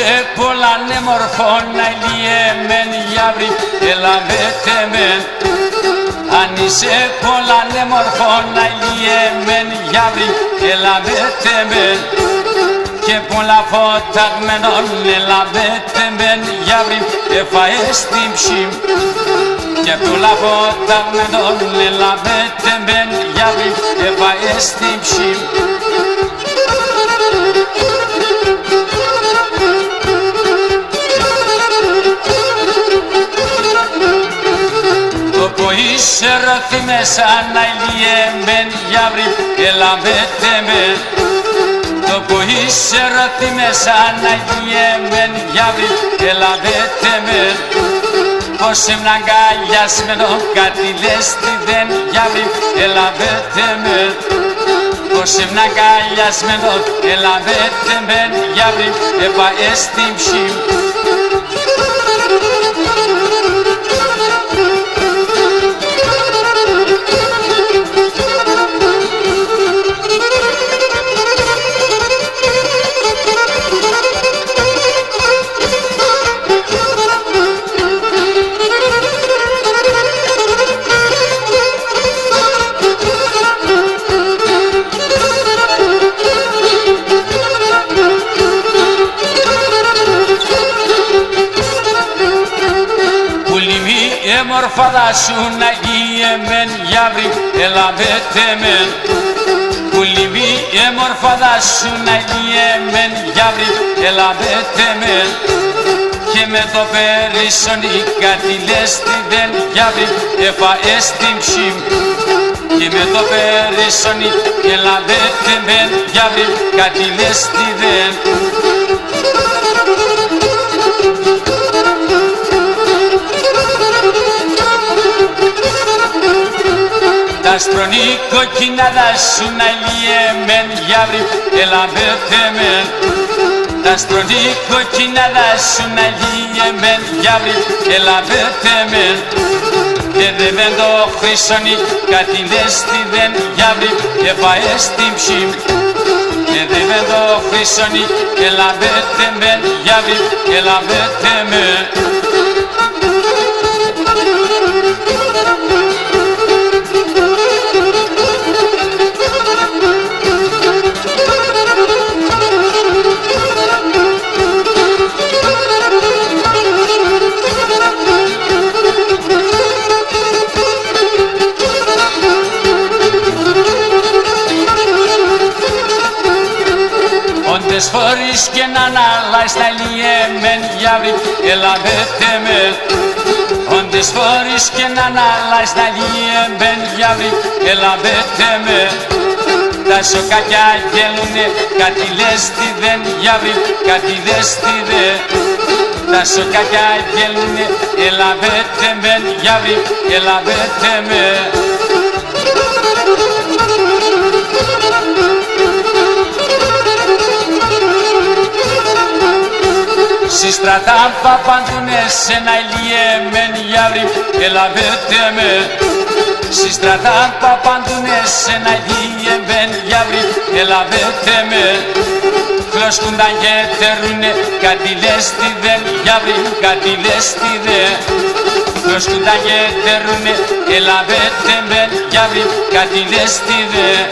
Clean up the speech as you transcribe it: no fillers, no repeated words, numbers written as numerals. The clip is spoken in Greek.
είσαι πολλά νεμορφώνα ηλιεμέν γιαύρι ελαβέτε μεν. Αν είσαι πολλά νεμορφώνα ηλιεμέν γιαύρι ελαβέτε μεν. Και πολλά φωταγμένων ελαβέτε μεν γιαύρι εφαές την ψήμ. Και πολλά φωταγμένων ελαβέτε μεν γιαύρι εφαές την ψήμ. Είσαι ρωθή μέσα να ηλιεμέν γιαύρι ελαβέτε μεν. Το που είσαι ρωθή μέσα να ηλιεμέν γιαύρι ελαβέτε μεν. Πως ήμουν αγκαλιασμένο κάτι λες τι δεν γιαύρι ελαβέτε μεν. Πως ήμουν αγκαλιασμένο ελαβέτε μεν γιαύρι εφαές την ψήμ. Μορφάδα σου να ηλιεμέν γιαύρι ελαβέτε μεν. Πουλιμί μορφάδα σου να ηλιεμέν γιαύρι ελαβέτε μεν. Και με το περισσονί κάτι λες τι δεν γιαύρι εφαές την ψήμ. Και με το περισσονί ελαβέτε μεν γιαύρι κάτι λες τι δεν. Τα σπρονή κοκκινάδα σου να ηλιεμέν γιαύρι ελαβέτε μεν. Τα σπρονή κοκκινάδα σου να ηλιεμέν γιαύρι ελαβέτε μεν. Και δεν το χρυσονί κάτι λες τι δεν γιαύρι εφαές την ψήμ. Και δεν το χρυσονί ελαβέτε μεν γιαύρι ελαβέτε μεν. Όντες φορείς και να αναλάεις τα ηλιεμέν γιαύρι ελαβέτε μεν. Όντες φορείς και να αναλάεις τα ηλιεμέν γιαύρι ελαβέτε μεν. Τα σοκάκια γέλουνε κάτι λες τι δεν γιαύρι κάτι λες τι δεν. Τα σοκάκια γέλουνε ελαβέτε μεν γιαύρι ελαβέτε μεν. Στη στρατά παπαντούνε σε ένα ηλιεμέν γιαύρι ελαβέτε μεν. Στη στρατά παπαντούνε σε ένα ηλιεμέν γιαύρι ελαβέτε μεν. Χλώσκουνταν και τερούνε κάτι λες τι δεν γιαύρι κάτι λες τι δεν. Χλώσκουνταν και τερούνε ελαβέτε μεν γιαύρι κάτι λες τι δεν.